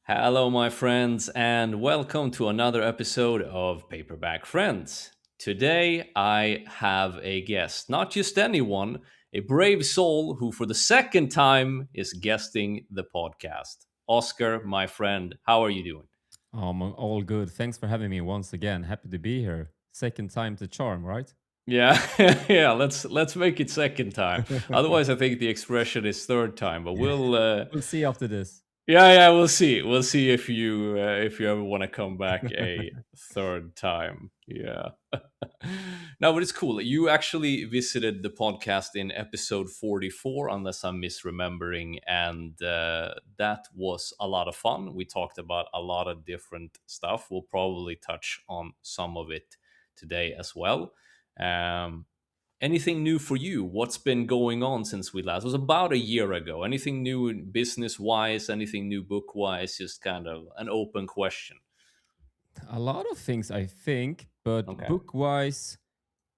Hello, my friends, and welcome to another episode of Paperback Friends. Today, I have a guest, not just anyone, a brave soul who, for the second time, is guesting the podcast. Oscar, my friend, how are you doing? I'm all good. Thanks for having me once again. Happy to be here. Second time to charm, right? Yeah, yeah. Let's make it second time. Otherwise, I think the expression is third time. But we'll We'll see after this. Yeah, yeah, we'll see. We'll see if you ever want to come back a third time. Yeah. No, but it's cool. You actually visited the podcast in episode 44, unless I'm misremembering, and that was a lot of fun. We talked about a lot of different stuff. We'll probably touch on some of it today as well. Um, Anything new for you? What's been going on since we last? It was about a year ago. Anything new business wise? Anything new book wise? Just kind of an open question. A lot of things, I think, but Okay. book wise,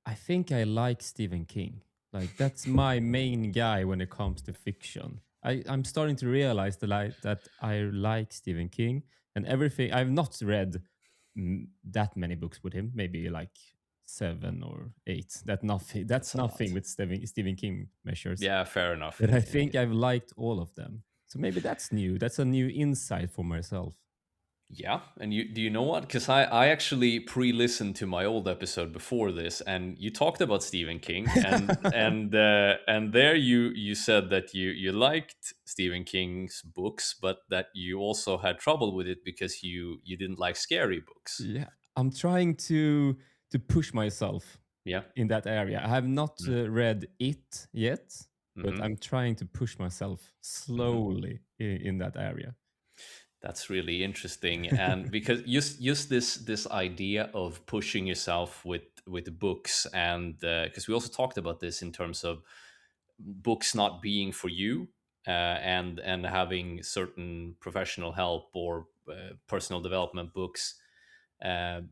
I think I like Stephen King. Like, that's my main guy when it comes to fiction. I'm starting to realize that I like Stephen King and everything. I've not read that many books with him, maybe like seven or eight. That's That's a lot. nothing with Stephen King measures. Yeah, fair enough. But I think I've liked all of them. So maybe that's new. That's a new insight for myself. Yeah, and you do you know what? Because I actually pre-listened to my old episode before this, and you talked about Stephen King, and there you said that you liked Stephen King's books, but that you also had trouble with it because you didn't like scary books. Yeah, I'm trying to push myself Yeah. in that area. I have not read it yet, but Mm-hmm. I'm trying to push myself Mm-hmm. slowly in that area. That's really interesting, and because just this idea of pushing yourself with books, and because we also talked about this in terms of books not being for you, and having certain professional help or personal development books, uh,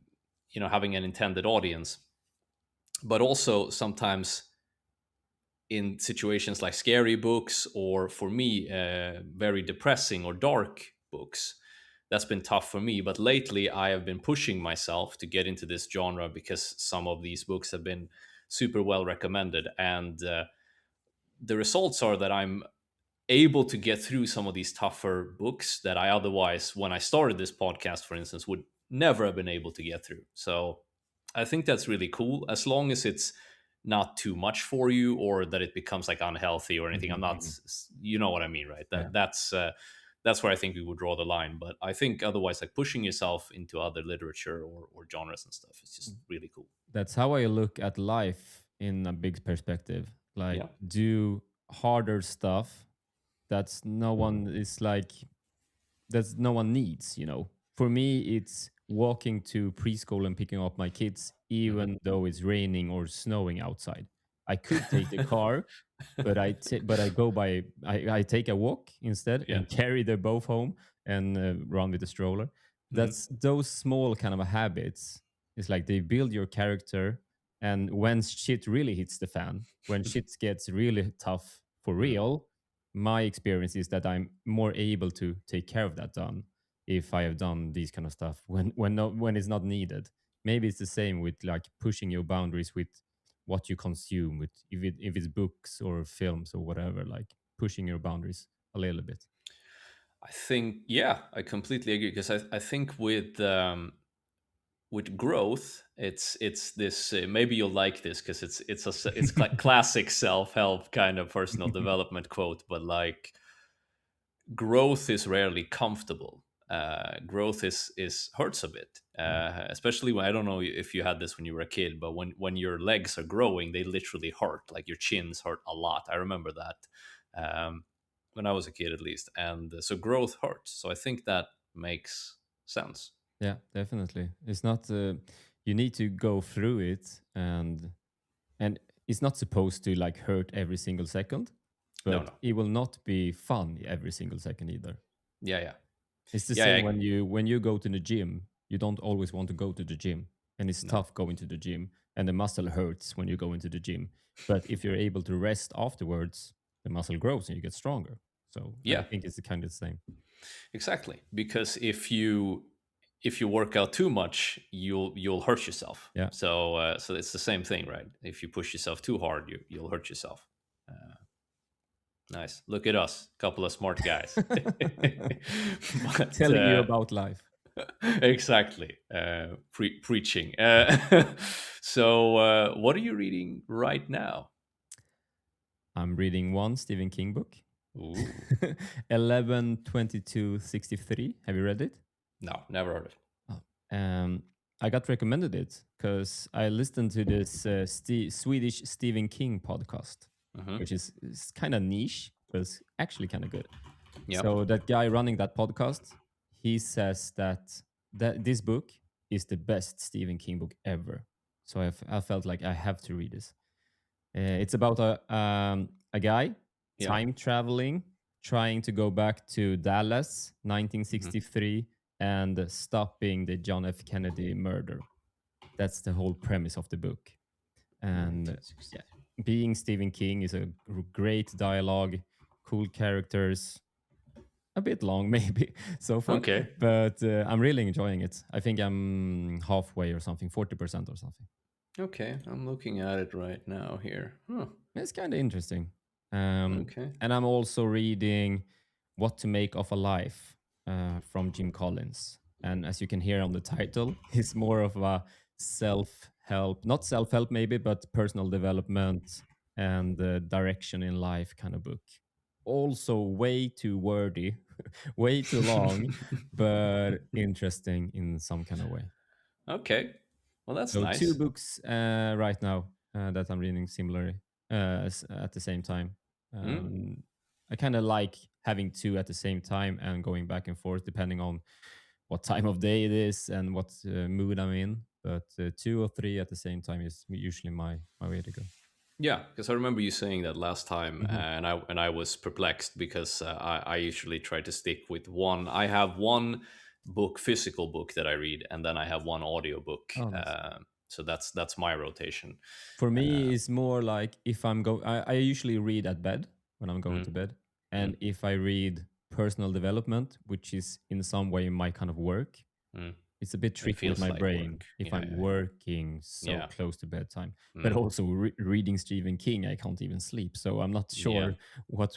having an intended audience, but also sometimes in situations like scary books or for me very depressing or dark books, that's been tough for me. But lately I have been pushing myself to get into this genre because some of these books have been super well recommended, and the results are that I'm able to get through some of these tougher books that I otherwise, when I started this podcast for instance, would never have been able to get through. So I think that's really cool, as long as it's not too much for you or that it becomes like unhealthy or anything. I'm Mhm, not, mhm. you know what I mean, right? Yeah. That's where I think we would draw the line. But I think otherwise, like pushing yourself into other literature or genres and stuff is just really cool. That's how I look at life in a big perspective. Like, Yeah. do harder stuff that's no one is like that no one needs, you know. For me, it's walking to preschool and picking up my kids, Hmm. even though it's raining or snowing outside. I could take the car, but I go by I take a walk instead Yeah. and carry them both home and run with the stroller. Hmm. That's those small kind of habits. It's like they build your character, and when shit really hits the fan, when shit gets really tough for Hmm. real, my experience is that I'm more able to take care of that done if I have done these kind of stuff when it's not needed. Maybe it's the same with like pushing your boundaries with what you consume, with if it's books or films or whatever, like pushing your boundaries a little bit. I think, yeah, I completely agree because I think with growth, it's this. Maybe you'll like this because it's like classic self help kind of personal development quote, but like growth is rarely comfortable. Growth is hurts a bit, especially when I don't know if you had this when you were a kid, but when your legs are growing, they literally hurt. Like your chins hurt a lot. I remember that when I was a kid, at least, and so growth hurts. So I think that makes sense. Yeah, definitely. It's not you need to go through it, and it's not supposed to like hurt every single second, No, but no, it will not be fun every single second either. yeah, yeah, It's the yeah, same yeah. when you go to the gym. You don't always want to go to the gym, and it's No, tough going to the gym, and the muscle hurts when you go into the gym. But if you're able to rest afterwards, the muscle grows and you get stronger. So I yeah. think it's the kind of the same. Exactly, because if you work out too much, you'll hurt yourself. Yeah. So it's the same thing, right? If you push yourself too hard, you'll hurt yourself. Nice. Look at us, couple of smart guys. but Telling you about life. exactly, preaching. So, what are you reading right now? I'm reading one Stephen King book. Ooh, 11/22/63. Have you read it? no, never heard of it. Oh. I got recommended it because I listened to this Swedish Stephen King podcast, Hmm. which is kind of niche, but it's actually kind of good. Yep. So that guy running that podcast, he says that this book is the best Stephen King book ever. So I felt like I have to read this. It's about a guy Yeah. time traveling, trying to go back to Dallas, Hmm. 1963, and stopping the John F. Kennedy murder. That's the whole premise of the book. And yeah, 1960. being Stephen King is a great dialogue, cool characters, a bit long maybe so far, Okay. but I'm really enjoying it. I think I'm halfway or something, 40% or something. Okay. I'm looking at it right now here. Huh. It's kind of interesting. Um, Okay. and I'm also reading What to Make of a Life from Jim Collins. And as you can hear on the title, it's more of a self help, not self help maybe, but personal development and direction in life kind of book. Also, way too wordy, way too long, but interesting in some kind of way. Okay. Well, that's So two nice. books right now that I'm reading similarly at the same time. Mm. Um, I kind of like having two at the same time and going back and forth depending on what time of day it is and what mood I'm in. But two or three at the same time is usually my way to go. Yeah, because I remember you saying that last time, Hmm. and I was perplexed because I usually try to stick with one. I have one book, physical book that I read, and then I have one audio book. Oh, nice. So that's my rotation. For me, Uh, it's more like if I'm going, I usually read at bed when I'm going mm, to bed. mm, And if I read personal development, which is in some way my kind of work, mm. it's a bit It tricky with feels my like brain work. if Yeah, I'm yeah, yeah. working so Yeah. close to bedtime. But Mm, also reading Stephen King, I can't even sleep. So I'm not yeah. sure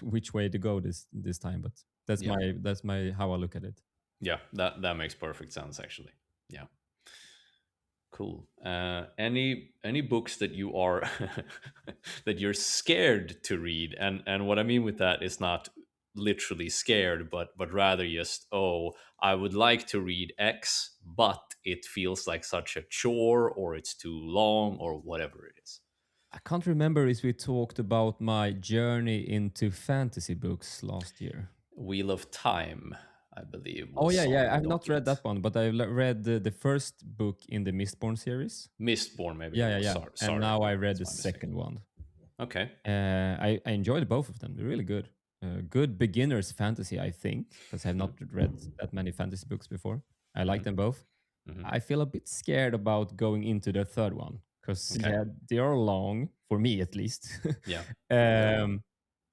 which way to go this time. But Yeah. that's my how I look at it. Yeah. That makes perfect sense, actually. Yeah. Cool. Any books that you are that you're scared to read, and what I mean with that is not literally scared, but rather just, oh, I would like to read X, but it feels like such a chore, or it's too long, or whatever it is. I can't remember if we talked about my journey into fantasy books last year. Wheel of Time, I believe, Oh yeah, was on yeah. the I've not read docket. that one, but I've read the first book in the Mistborn series. Mistborn, maybe Yeah, it yeah, was. yeah. Sorry, And sorry, now I read that's the my mistake. second one. Okay. I enjoyed both of them. They're really good. Good beginners fantasy, I think, because I've not read that many fantasy books before. I like Hmm. them both. Hmm. I feel a bit scared about going into the third one because Okay. yeah, they are long for me at least, Yeah, very long.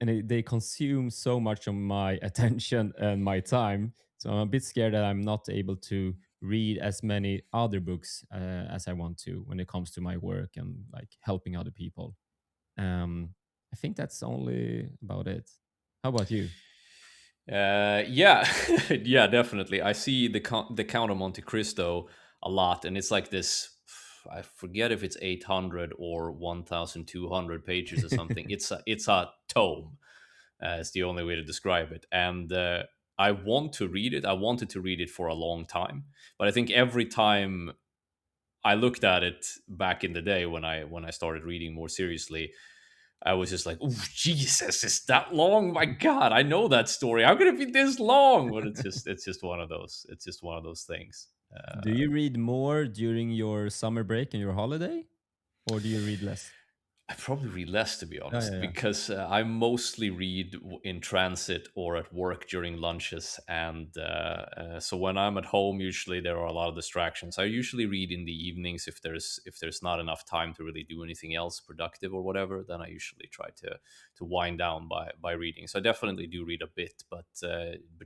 and they consume so much of my attention and my time. So I'm a bit scared that I'm not able to read as many other books as I want to when it comes to my work and like helping other people. Um, I think that's only about it. How about you? Yeah, yeah, definitely. I see the Count of Monte Cristo a lot, and it's like this. I forget if it's 800 or 1,200 pages or something. It's a tome. It's the only way to describe it, and I want to read it. I wanted to read it for a long time, but I think every time I looked at it back in the day when I started reading more seriously, I was just like, "Oh Jesus, is that long? My God, I know that story. How could it be this long?" But it's just one of those. It's just one of those things. Do you read more during your summer break and your holiday, or do you read less? I probably read less, to be Yeah, honest, yeah, yeah. because I mostly read in transit or at work during lunches, and so when I'm at home, usually there are a lot of distractions. I usually read in the evenings if there's not enough time to really do anything else productive or whatever. Then I usually try to wind down by reading. So I definitely do read a bit, but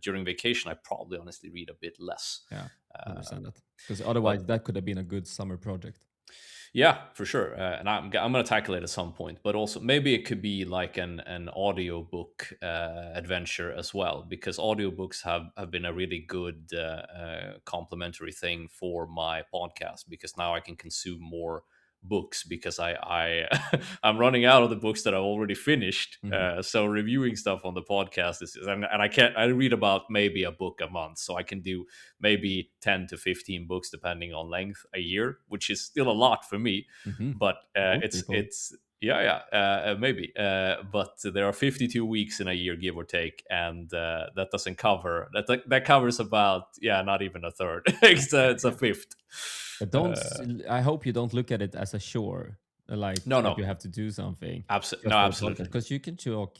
during vacation, I probably honestly read a bit less. Yeah, I understand Um, that. Because but otherwise, that could have been a good summer project. Yeah, for sure. And I'm going to tackle it at some point, but also maybe it could be like an audiobook adventure as well, because audiobooks have been a really good complementary thing for my podcast, because now I can consume more books because I'm running out of the books that I've already finished. Hmm. So reviewing stuff on the podcast and I read about maybe a book a month, so I can do maybe 10 to 15 books depending on length a year, which is still a lot for me. Hmm. But Most people. it's yeah, maybe but there are 52 weeks in a year, give or take, and that doesn't cover that covers about, yeah, not even a third. Yeah, It's a yeah. fifth. But uh, I hope you don't look at it as a chore, like no, that no, you have to do something no, just for the podcast. absolutely. Because you can talk,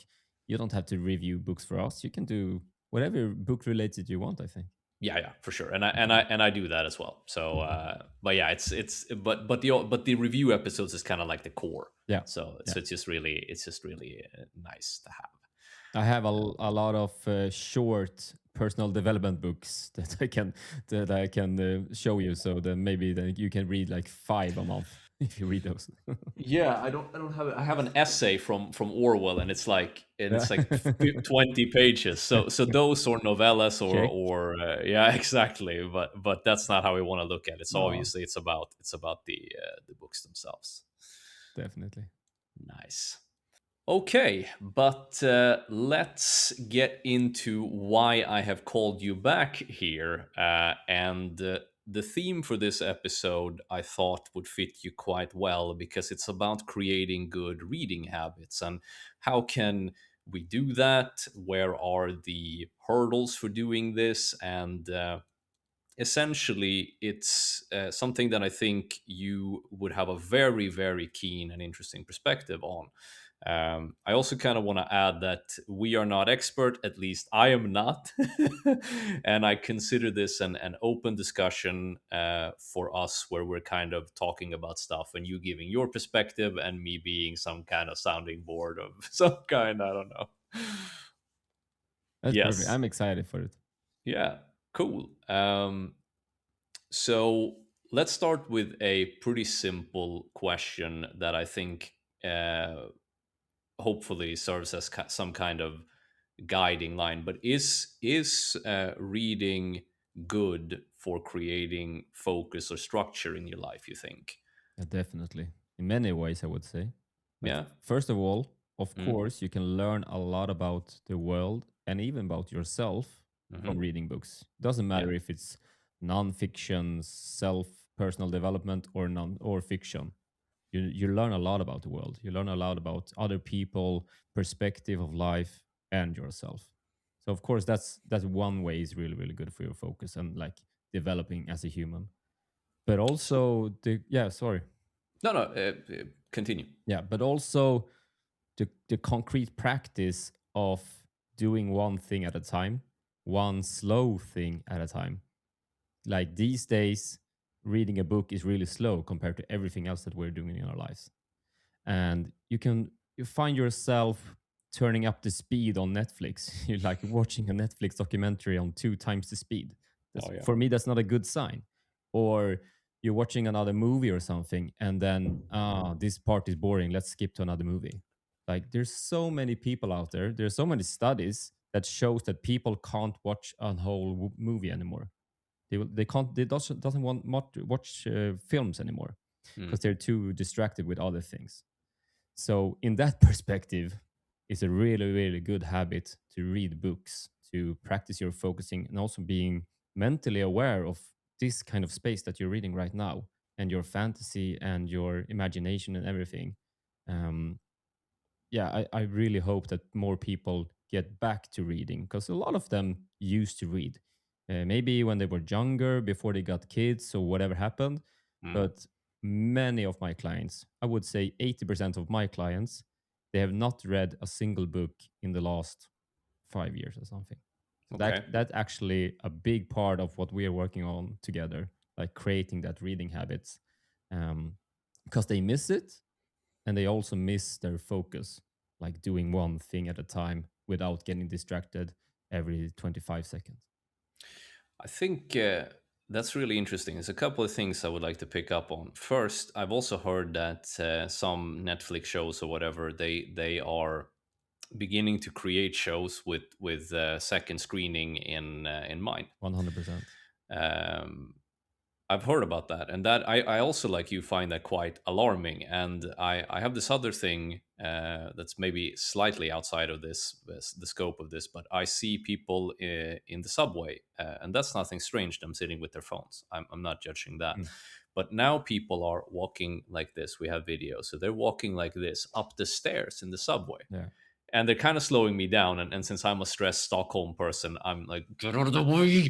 you don't have to review books for us. You can do whatever book related you want, I think. Yeah, yeah, for sure, and I do that as well. So but yeah, it's but the review episodes is kind of like the core. Yeah. So Yeah. it's just really nice to have. I have a lot of short personal development books that I can show you, so then maybe then you can read like 5 a month if you read those. Yeah, I don't have I have an essay from Orwell, and Yeah. it's like 20 pages. So those or novellas Check. yeah, exactly. But that's not how we want to look at it. So No, obviously it's about the books themselves. definitely. Nice. Okay, but let's get into why I have called you back here. And the theme for this episode I thought would fit you quite well, because it's about creating good reading habits. And how can we do that? Where are the hurdles for doing this? And essentially, it's something that I think you would have a very, very keen and interesting perspective on. I also kind of want to add that we are not expert, at least I am not. And I consider this an open discussion for us, where we're kind of talking about stuff and you giving your perspective and me being some kind of sounding board of some kind. I don't know. That's perfect. Yes. I'm excited for it. Yeah. Cool. So let's start with a pretty simple question that I think hopefully serves as some kind of guiding line. But is reading good for creating focus or structure in your life, you think? Yeah, definitely. In many ways, I would say. Like, Yeah. first of all, of Mm. course, you can learn a lot about the world and even about yourself from Hmm. reading books. Doesn't Yeah. matter if it's non-fiction, self personal development, or non or fiction. You learn a lot about the world. You learn a lot about other people, perspective of life, and yourself. So of course, that's one way is really really good for your focus and like developing as a human. But So also the yeah, sorry. no, no. Continue. Yeah, but also the concrete practice of doing one thing at a time, one slow thing at a time. Like these days, reading a book is really slow compared to everything else that we're doing in our lives. And you find yourself turning up the speed on Netflix. You're like watching a Netflix documentary on 2 times the speed. Oh yeah. For me, that's not a good sign. Or you're watching another movie or something, and then this part is boring. Let's skip to another movie. Like there's so many people out there. There's so many studies that shows that people can't watch a whole movie anymore. They can't they doesn't want to watch films anymore Mm. because they're too distracted with other things. So, in that perspective, it's a really, really good habit to read books, to practice your focusing, and also being mentally aware of this kind of space that you're reading right now, and your fantasy and your imagination and everything. Um, yeah, I really hope that more people get back to reading because a lot of them used to read. Maybe when they were younger, before they got kids or whatever happened. Mm. But many of my clients, I would say 80% of my clients, they have not read a single book in the last 5 years or something. So Okay. that actually a big part of what we are working on together, like creating that reading habits, because they miss it and they also miss their focus, like doing one thing at a time without getting distracted every 25 seconds. I think that's really interesting. There's a couple of things I would like to pick up on. First, I've also heard that some Netflix shows or whatever, they are beginning to create shows with second screening in mind. 100%. Um, I've heard about that, and that I also, like you, find that quite alarming. And I have this other thing that's maybe slightly outside of this the scope of this, but I see people in the subway, and that's nothing strange. Them sitting with their phones. I'm not judging that, Mm, but now people are walking like this. We have videos, so they're walking like this up the stairs in the subway, yeah. and they're kind of slowing me down. And since I'm a stressed Stockholm person, I'm like, get out of the way.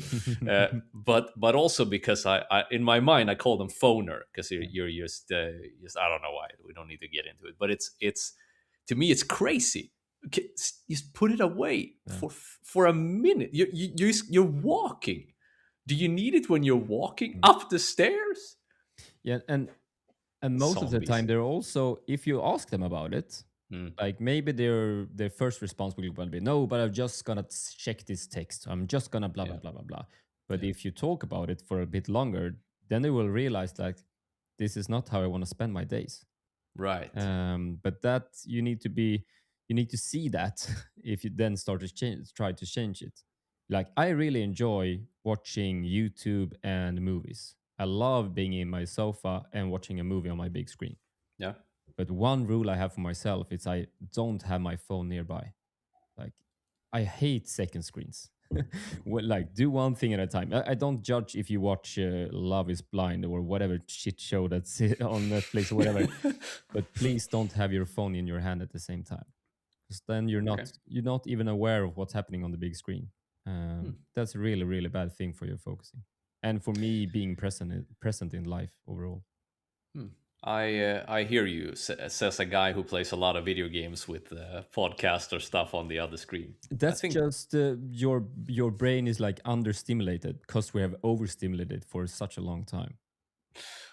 But also because I in my mind I call them phoner, because Yeah. you're just I don't know why, we don't need to get into it, but it's to me it's crazy. Okay, just put it away Yeah. for a minute. You're walking. Do you need it when you're walking Mm. up the stairs? Yeah, and most of the time Zombies. they're also, if you ask them about it, Mm, like maybe their first response will be no, but I'm just gonna check this text, I'm just gonna blah blah yeah, blah blah blah. But yeah, if you talk about it for a bit longer, then they will realize like this is not how I want to spend my days. right. But that you need to see that if you then start to change, try to change it. Like I really enjoy watching YouTube and movies. I love being in my sofa and watching a movie on my big screen. Yeah. But one rule I have for myself is I don't have my phone nearby. Like I hate second screens. Well, like do one thing at a time. I don't judge if you watch Love Is Blind or whatever shit show that's on Netflix or whatever, but please don't have your phone in your hand at the same time, because then Okay. you're not even aware of what's happening on the big screen. Hmm. That's a really really bad thing for your focusing, and for me being present in life overall. Hmm. I hear you, says a guy who plays a lot of video games with podcast or stuff on the other screen. I That's think just your brain is like understimulated because we have overstimulated for such a long time.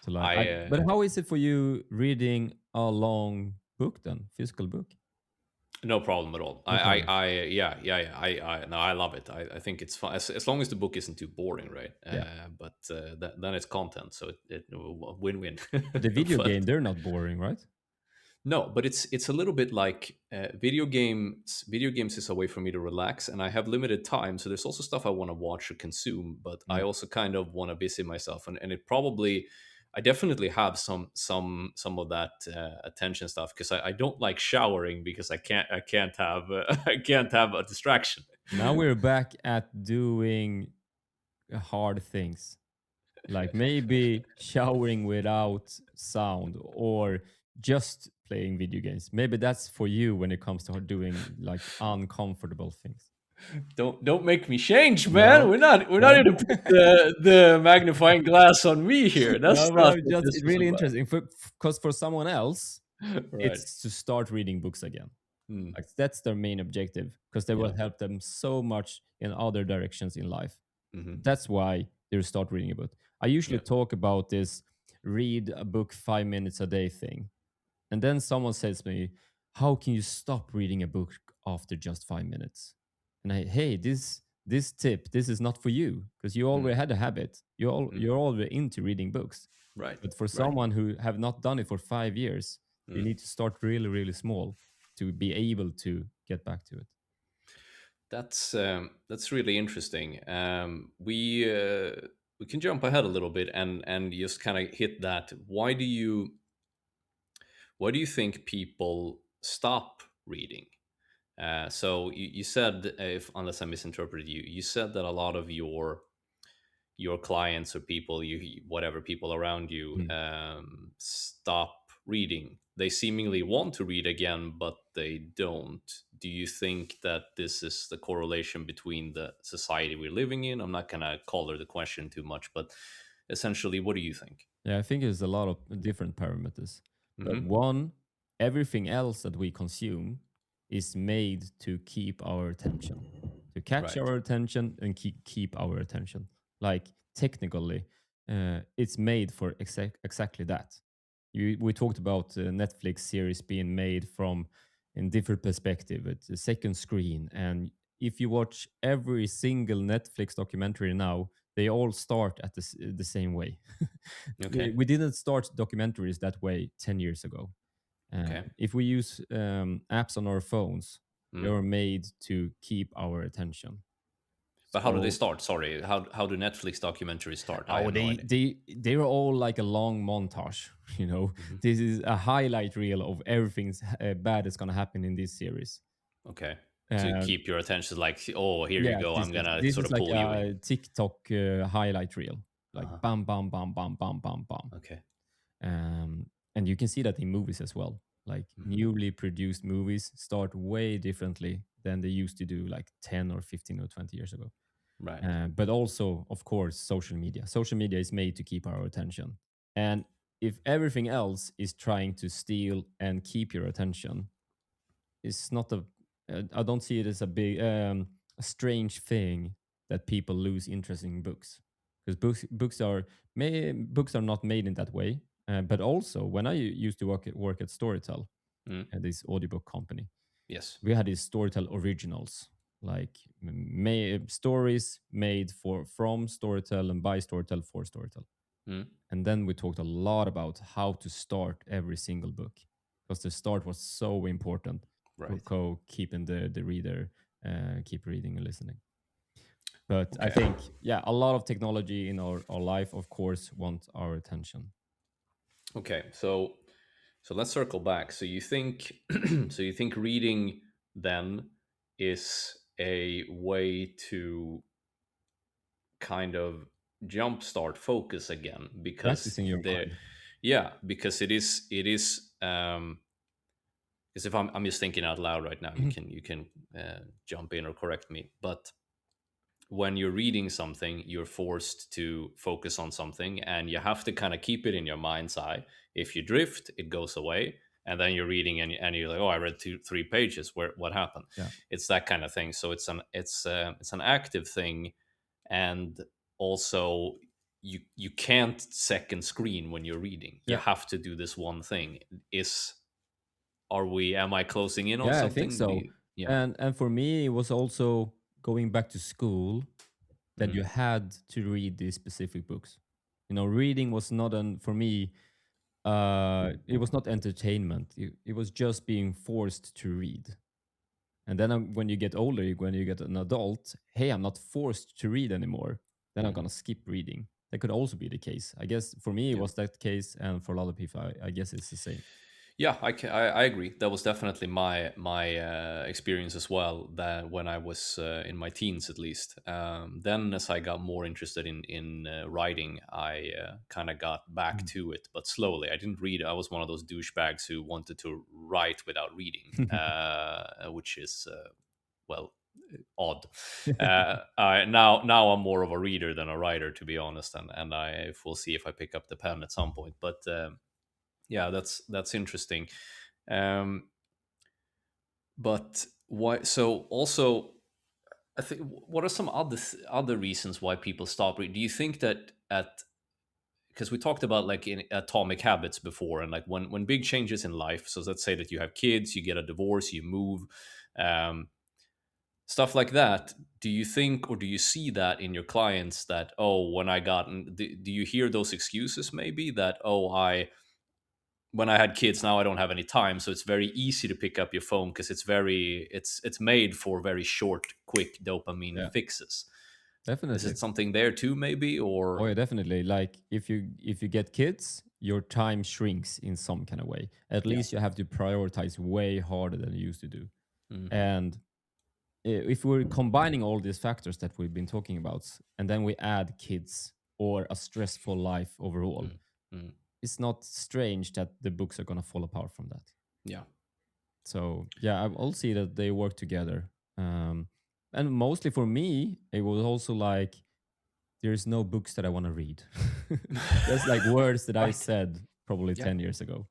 So like, I but how is it for you reading a long book then, physical book? no problem at all. No problem. Yeah. No, I love it. I think it's fun as long as the book isn't too boring, right? Yeah, But then it's content, so it win-win. but the video But game they're not boring, right? no, but it's a little bit like video games. Video games is a way for me to relax, and I have limited time, so there's also stuff I want to watch or consume. But I Mm. also kind of want to busy myself, and it probably, I definitely have some of that attention stuff, because I don't like showering, because I can't have I can't have a distraction. Now we're back at doing hard things, like maybe showering without sound or just playing video games. Maybe that's for you when it comes to doing like uncomfortable things. Don't make me change, man. No, We're not no, going to put the magnifying glass on me here. That's no, but not I'm what just this it's was really about. interesting because for someone else, Right. it's to start reading books again. Hmm. Like that's their main objective because they Yeah. will help them so much in other directions in life. Hmm. That's why they start reading a book. I usually Yeah. talk about this read a book 5 minutes a day thing. And then someone says to me, how can you stop reading a book after just 5 minutes? And hey, this tip, this is not for you because you Mm, already had a habit. mm. You're already into reading books. Right. But for Right. someone who have not done it for 5 years, they Mm. need to start really, really small to be able to get back to it. That's really interesting. We can jump ahead a little bit and just kind of hit that. Why do you think people stop reading? So you said, if unless I misinterpreted you, you said that a lot of your clients or people, whatever people around you, Mm. stop reading. They seemingly want to read again, but they don't. Do you think that this is the correlation between the society we're living in? I'm not gonna color the question too much, but essentially, what do you think? Yeah, I think there's a lot of different parameters. But Hmm. one, everything else that we consume is made to keep our attention, to catch Right. our attention and keep our attention. Like technically, it's made for exactly that. We talked about Netflix series being made from in different perspective. It's a second screen, and if you watch every single Netflix documentary now, they all start at the same way. Okay. We didn't start documentaries that way 10 years ago. Okay. If we use apps on our phones, they Mm. are made to keep our attention. But how do they So, start? Sorry, how do Netflix documentaries start? I oh, have no they idea. they they're all like a long montage. You know, Hmm. this is a highlight reel of everything bad that's gonna happen in this series. Okay. To Uh, keep your attention, like, oh, here you yeah, go. this I'm is gonna this sort is of like pull you in. a TikTok highlight reel, like Uh-huh. bam, bam, bam, bam, bam, bam, bam. Okay. And you can see that in movies as well. Like Hmm. newly produced movies start way differently than they used to do like 10 or 15 or 20 years ago. Right. But also, of course, social media. Social media is made to keep our attention. And if everything else is trying to steal and keep your attention, it's not I don't see it as a strange thing that people lose interest in books, because books are not made in that way. But also, when I used to work at Storytel, Mm. this audiobook company, Yes. we had these Storytel originals, like stories made from Storytel and by Storytel for Storytel. Mm. And then we talked a lot about how to start every single book, because the start was so important for Right. keeping the reader keep reading and listening. But I Okay. think, yeah, a lot of technology in our life, of course, want our attention. Okay. So let's circle back. So you think so you think reading then is a way to kind of jumpstart focus again, because Practicing your there, mind. yeah, because it is because if I'm just thinking out loud right now, Mhm. you can jump in or correct me, but when you're reading something, you're forced to focus on something and you have to kind of keep it in your mind's eye. If you drift, it goes away. And then you're reading and you're like, oh, I read 3 pages. Where what happened? Yeah. It's that kind of thing. So it's an active thing, and also you can't second screen when you're reading. You Yeah. have to do this one thing. Is are we? Am I closing in on Yeah, I think something? Do so. you? Yeah. And for me, it was also going back to school that Mm, you had to read these specific books. You know, reading was not an for me. It was not entertainment. It was just being forced to read. And then when you get older, when you get an adult, hey, I'm not forced to read anymore. Then I'm mm, gonna skip reading. That could also be the case. I guess for me it yeah. was that case, and for a lot of people, I guess it's the same. Yeah, I agree. That was definitely my experience as well. That when I was in my teens, at least. Then, as I got more interested in writing, I kind of got back Mm. to it, but slowly. I didn't read. I was one of those douchebags who wanted to write without reading, which is well odd. Now I'm more of a reader than a writer, to be honest, and I will see if I pick up the pen at some point, but. Yeah, that's interesting. um but why, so also, I think, what are some other reasons why people stop reading? Do you think that at because we talked about like in atomic habits before, and like when big changes in life, so let's say that you have kids, you get a divorce, you move, um stuff like that, do you think, or do you see that in your clients, that, oh, when I got do you hear those excuses, maybe, that, oh, I when I had kids, now I don't have any time, so it's very easy to pick up your phone because it's made for very short, quick dopamine Yeah, fixes. Is definitely. it something there too, maybe, Oh or? yeah, definitely. Like if you get kids, your time shrinks in some kind of way. At Yeah. least you have to prioritize way harder than you used to do. Mm, And if we're combining all these factors that we've been talking about, and then we add kids or a stressful life overall, mm, mm, it's not strange that the books are going to fall apart from that. yeah. So yeah, I'll see that they work together. And mostly for me, it was also like there's no books that I want to read. That's like words that I Right. said probably Yeah. 10 years ago.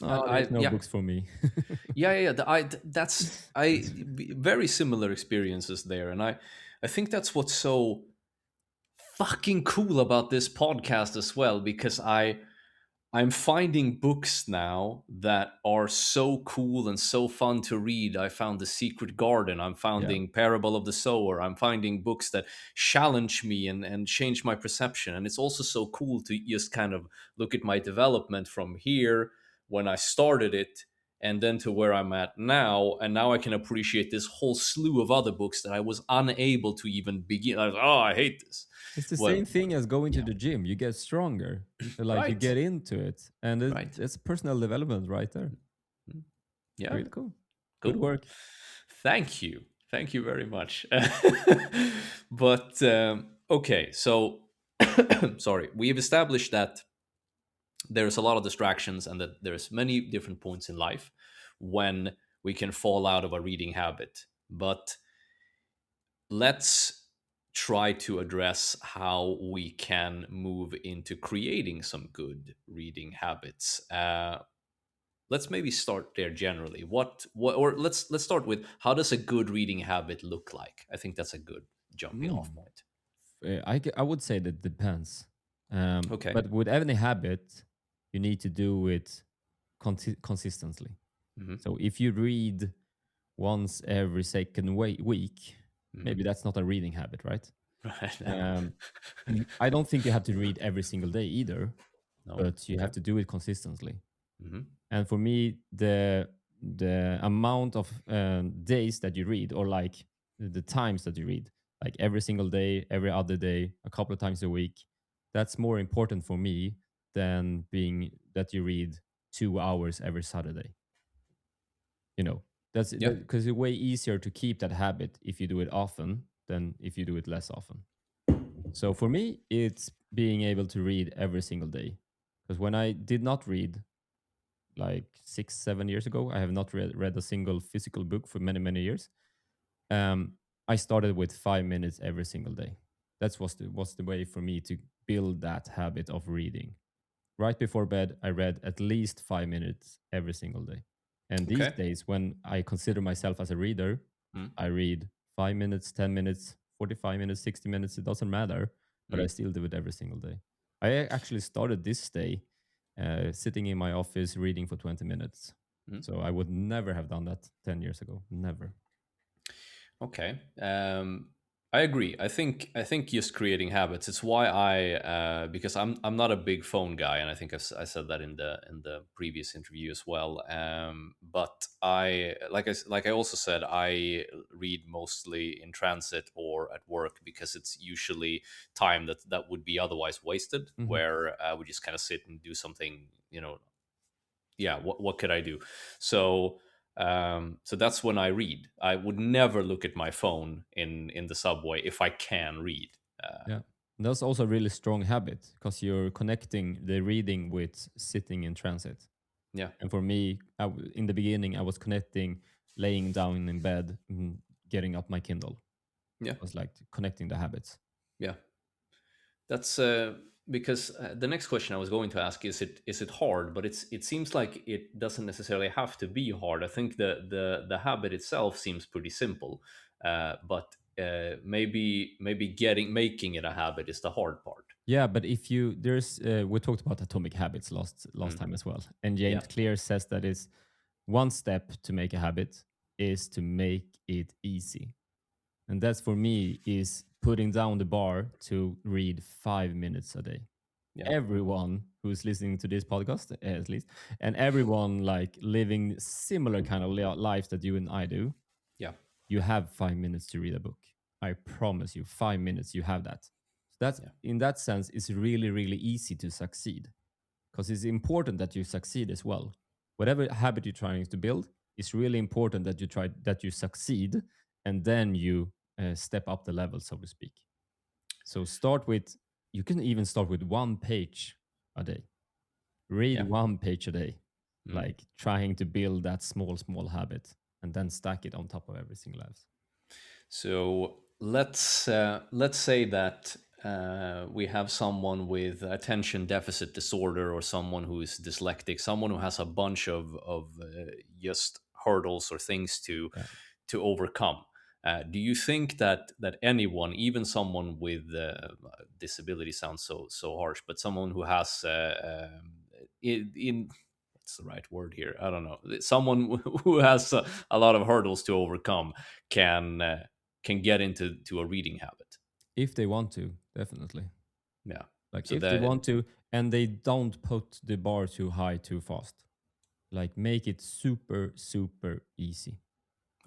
And Oh, there's I no yeah. books for me. Yeah. That's very similar experiences there, and I think that's what's so fucking cool about this podcast as well, because I'm finding books now that are so cool and so fun to read. I found The Secret Garden. I'm Yeah. finding Parable of the Sower. I'm finding books that challenge me and change my perception. And it's also so cool to just kind of look at my development from here when I started it and then to where I'm at now. And now I can appreciate this whole slew of other books that I was unable to even begin. I was, oh, I hate this. It's the Well, same thing as going to yeah, the gym. You get stronger, like you right, get into it, and right. it's personal development right there. Mm, yeah, Really cool. Good cool. work. Thank you. Thank you very much. But okay, so sorry. We've established that there's a lot of distractions and that there's many different points in life when we can fall out of a reading habit. But let's try to address how we can move into creating some good reading habits. Let's maybe start there generally. What or let's start with, how does a good reading habit look like? I think that's a good jumping off Mm. point. I would say that depends. Okay. But with any habit, you need to do it consistently. Hmm. So if you read once every second week, Hmm. maybe that's not a reading habit, right? Right. Um, I don't think you have to read every single day either, No. but you Okay. have to do it consistently. Hmm. And for me, the amount of days that you read, or like the times that you read, like every single day, every other day, a couple of times a week, that's more important for me than being that you read 2 hours every Saturday. You know, that's Yeah. because it's way easier to keep that habit if you do it often than if you do it less often. So for me, it's being able to read every single day. Because when I did not read like 6 7 years ago, I have not read a single physical book for many many years. um, I started with 5 minutes every single day. That was the way for me to build that habit of reading. Right before bed, I read at least 5 minutes every single day. And these Okay. days, when I consider myself as a reader, Mm. I read 5 minutes, 10 minutes, 45 minutes, 60 minutes. It doesn't matter, but I Mm. still do it every single day. I actually started this day sitting in my office reading for 20 minutes. Mm. So I would never have done that 10 years ago. Never. Okay. I agree. I think just creating habits. It's why because I'm not a big phone guy, and I think I said that in the previous interview as well. But like I also said, I read mostly in transit or at work, because it's usually time that would be otherwise wasted, Hmm. where I would just kind of sit and do something. Yeah, what could I do? So that's when I read. I would never look at my phone in the subway if I can read. Yeah. That's also a really strong habit because you're connecting the reading with sitting in transit. Yeah. And for me, in the beginning, I was connecting laying down in bed, getting up my Kindle. Yeah. I was like connecting the habits. Yeah. That's because the next question I was going to ask, is it hard? But it seems like it doesn't necessarily have to be hard. I think the habit itself seems pretty simple, but maybe getting making it a habit is the hard part. Yeah, but if you there's we talked about atomic habits last Mm. time as well, and Yeah. James Clear says that is one step to make a habit is to make it easy, and that's for me is putting down the bar to read 5 minutes a day. Yeah. Everyone who's listening to this podcast, at least, and everyone like living similar kind of lives that you and I do, Yeah. you have 5 minutes to read a book. I promise you, 5 minutes, you have that. So that's Yeah. in that sense, it's really, really easy to succeed because it's important that you succeed as well. Whatever habit you're trying to build, it's really important that you succeed, and then you step up the level, so to speak. So you can even start with 1 page a day. Read Yeah. 1 page a day, Mm. like trying to build that small habit and then stack it on top of everything else. So let's say that we have someone with attention deficit disorder, or someone who is dyslexic, someone who has a bunch of just hurdles or things Yeah. to overcome. Do you think that anyone, even someone with disability, sounds so harsh, but someone who has in what's the right word here? I don't know. Someone who has a lot of hurdles to overcome can get into a reading habit? If they want to, definitely. Yeah. Like So if they that want to, and they don't put the bar too high too fast. Like make it super super easy.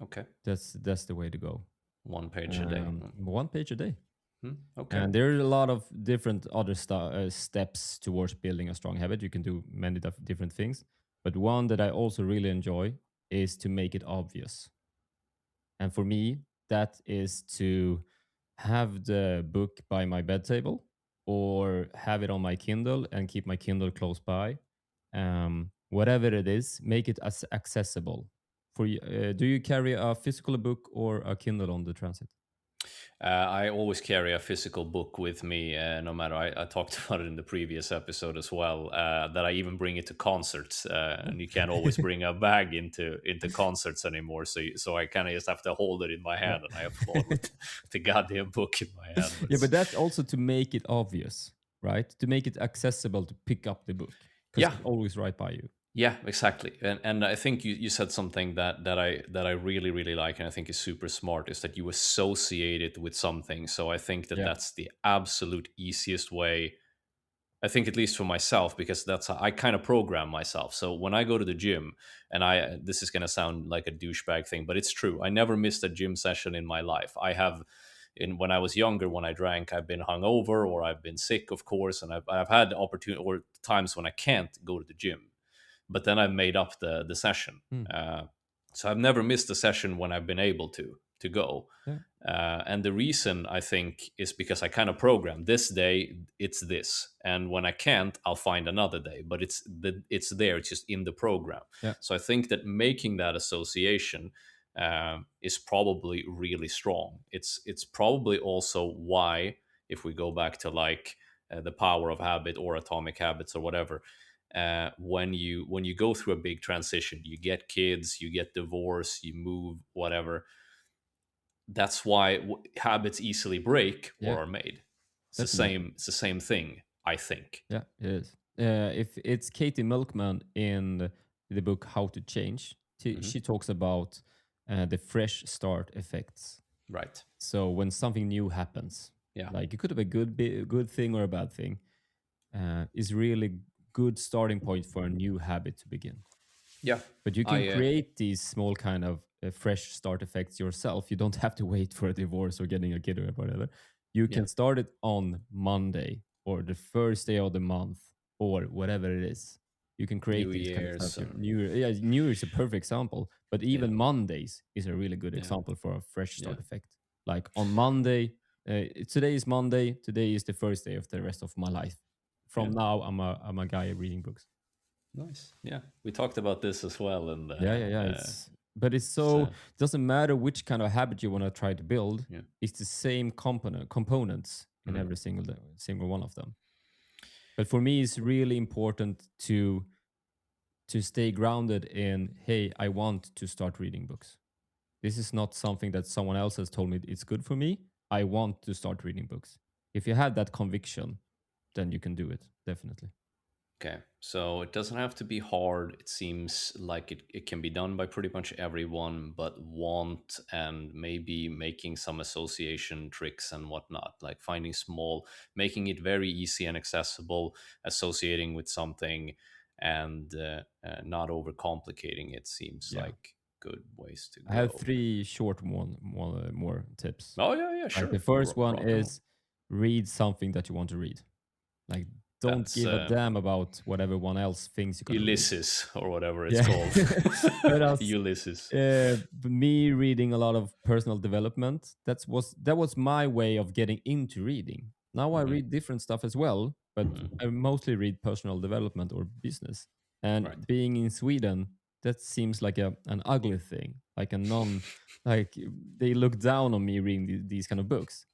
okay. That's the way to go. 1 page a day. Mm. 1 page a day. Hmm, okay. And there are a lot of different other steps towards building a strong habit. You can do many different things, but one that I also really enjoy is to make it obvious. And for me, that is to have the book by my bed table or have it on my Kindle and keep my Kindle close by. Whatever it is, make it as accessible. For you, do you carry a physical book or a Kindle on the transit? I always carry a physical book with me, no matter. I talked about it in the previous episode as well. That I even bring it to concerts, and you can't always Yeah. bring a bag into concerts anymore. So I kind of just have to hold it in my Yeah. hand, and I applaud with the goddamn book in my hand. But Yeah, but that's also to make it obvious, right? To make it accessible to pick up the book because yeah, it's always right by you. yeah, exactly. And I think you said something that I really like, and I think is super smart, is that you associate it with something. So I think that Yeah. that's the absolute easiest way. I think, at least for myself, because that's how I kind of program myself. So when I go to the gym, and this is going to sound like a douchebag thing, but it's true. I never missed a gym session in my life. I have, in when I was younger, when I drank, I've been hungover or I've been sick, of course, and I've had opportunity or times when I can't go to the gym, but then I've made up the session. Hmm. So I've never missed a session when I've been able to go. Yeah. And the reason, I think, is because I kind of program this day it's this, and when I can't, I'll find another day. But it's there, it's just in the program. Yeah. So I think that making that association is probably really strong. It's probably also why, if we go back to like the power of habit or atomic habits or whatever, when you go through a big transition, you get kids, you get divorced, you move, whatever. That's why habits easily break Yeah. or are made. It's the Definitely. same. It's the same thing, I think. Yeah, it is. If it's Katie Milkman in the book How to Change, Hmm. she talks about the fresh start effects. Right. So when something new happens, Yeah. like it could have a good thing or a bad thing, is really good starting point for a new habit to begin. Yeah. But you can I. create these small kind of fresh start effects yourself. You don't have to wait for a divorce or getting a kid or whatever. You Yeah. can start it on Monday or the first day of the month or whatever it is. You can New create these kind of stuff. Year's and New Year, yeah, New Year is a perfect example, but yeah. even Mondays is a really good Yeah. example for a fresh Yeah. start effect. Like on Monday, today is Monday. Today is the first day of the rest of my life. Yeah. From now, I'm a guy reading books. Nice. Yeah. We talked about this as well, and Yeah, yeah, yeah. It's but it's so so doesn't matter which kind of habit you want to try to build. yeah. It's the same components in Mhm. every single one of them. But for me, it's really important to stay grounded in. Hey, I want to start reading books. This is not something that someone else has told me it's good for me. I want to start reading books. If you have that conviction, then you can do it definitely. Okay, so it doesn't have to be hard. It seems like it can be done by pretty much everyone, but want and maybe making some association tricks and whatnot, like finding small, making it very easy and accessible, associating with something, and not overcomplicating it seems Yeah, like good ways to I have go. three short more tips. Oh, yeah, yeah, Like the sure. first one Rock and roll. is read something that you want to read. Like don't That's give a damn about what everyone else thinks you're gonna read. Ulysses or whatever it's Yeah. called. But as Ulysses. me reading a lot of personal development, that was my way of getting into reading. Now I Hmm. read different stuff as well, but Hmm. I mostly read personal development or business. And Right. being in Sweden, that seems like an ugly thing, like a non, like they look down on me reading these kind of books.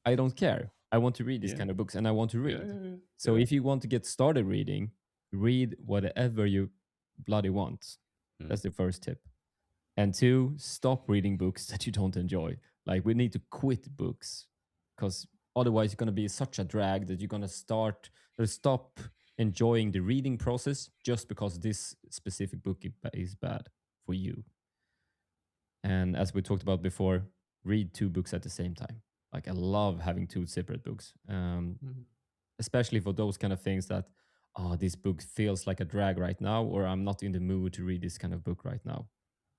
I don't care. I want to read these Yeah. kind of books and I want to Yeah. read. Yeah. So Yeah. if you want to get started reading, read whatever you bloody want. Mm. That's the first tip. And two, stop reading books that you don't enjoy. Like we need to quit books because otherwise it's going to be such a drag that you're going to start or stop enjoying the reading process just because this specific book is bad for you. And as we talked about before, read two books at the same time. Like I love having two separate books, Mm. especially for those kind of things that, oh, this book feels like a drag right now, or I'm not in the mood to read this kind of book right now.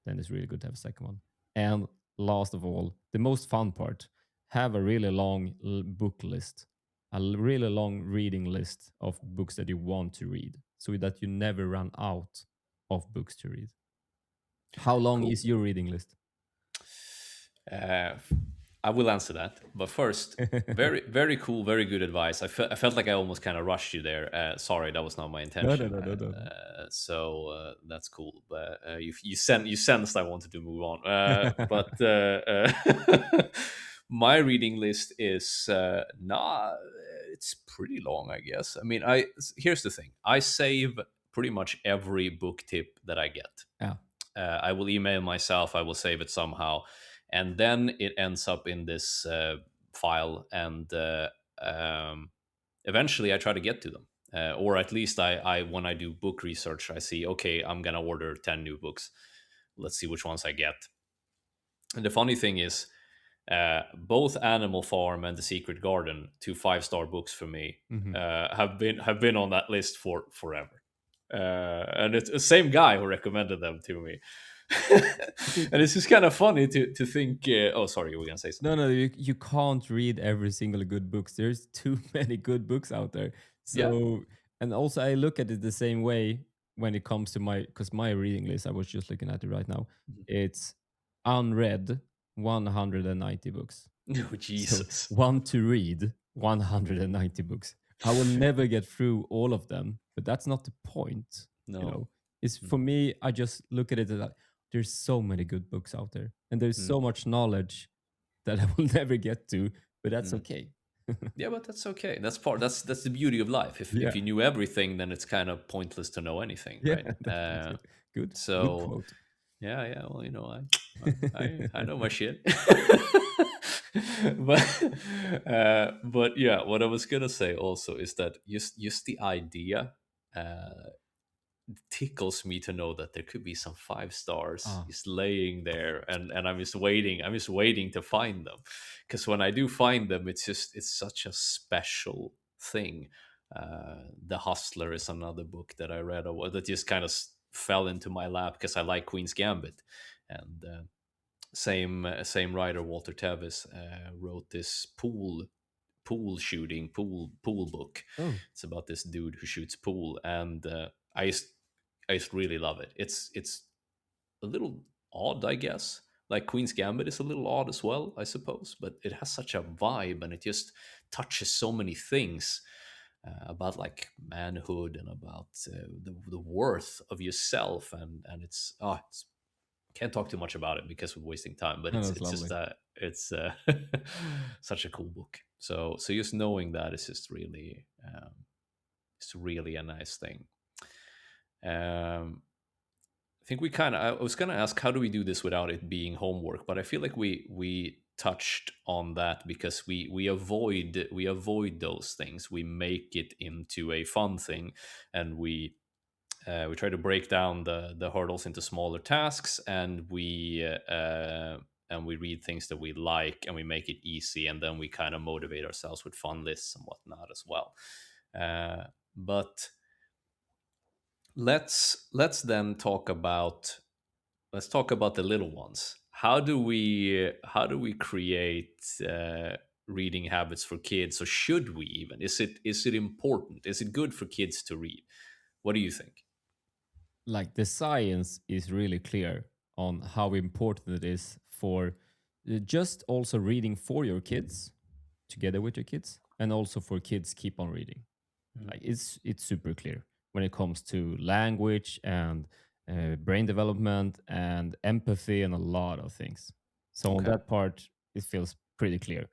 Then it's really good to have a second one. And last of all, the most fun part, have a really long book list, really long reading list of books that you want to read so that you never run out of books to read. How long Cool. is your reading list? Uh, I will answer that, but first, very, very cool, very good advice. I felt like I almost kind of rushed you there. Sorry, that was not my No, no, intention. no, no, no. That's cool. But you sensed I wanted to move on. But my reading list is not. It's pretty long, I guess. I mean, I here's the thing. I save pretty much every book tip that I get. Yeah. I will email myself. I will save it somehow, and then it ends up in this file. And eventually, I try to get to them, or at least I when I do book research, I see okay, I'm gonna order 10 new books. Let's see which ones I get. And the funny thing is, both Animal Farm and The Secret Garden, two 5-star books for me, Hmm. have been on that list for forever. And it's the same guy who recommended them to me. And it's just kind of funny to think. Oh, sorry, you were gonna say No, something. no, you can't read every single good books. There's too many good books out there. Yeah. So, and also I look at it the same way when it comes to my, because my reading list, I was just looking at it right now. Mhm. It's unread 190 books. Oh, So Jesus. one to read 190 books. I will never get through all of them, but that's not the point. You No. know, it's Mm, for me, I just look at it as like there's so many good books out there and there's mm, so much knowledge that I will never get to, but that's mm. okay. Yeah, but that's okay. That's the beauty of life. If Yeah. you knew everything, then it's kind of pointless to know anything, Yeah, right? definitely. Good. Good So quote. yeah, yeah. Well, I know my shit. But yeah, what I was gonna say also is that just the idea tickles me to know that there could be some 5 stars Ah, just laying there, and I'm just waiting to find them, because when I do find them, it's such a special thing. The Hustler is another book that I read that just kind of fell into my lap because I like Queen's Gambit. And same writer, Walter Tevis, wrote this pool book. oh, It's about this dude who shoots pool, and I just really love it. It's a little odd, I guess. Like Queen's Gambit is a little odd as well, I suppose, but it has such a vibe, and it just touches so many things about like manhood and about the worth of yourself, and it's can't talk too much about it because we're wasting time, but no, it's that's it's just lovely. it's such a cool book. So just knowing that is just really it's really a nice thing. I think we kind of I was going to ask how do we do this without it being homework, but I feel like we touched on that because we avoid those things. We make it into a fun thing, and we try to break down the hurdles into smaller tasks, and we read things that we like, and we make it easy, and then we kind of motivate ourselves with fun lists and whatnot as well. But let's then talk about the little ones. How do we create reading habits for kids, or should we even? Is it important? Is it good for kids to read? What do you think? Like the science is really clear on how important it is for just also reading for your kids together with your kids and also for kids keep on reading. Mhm. Like it's super clear when it comes to language and brain development and empathy and a lot of things. So on Okay. that part, it feels pretty clear.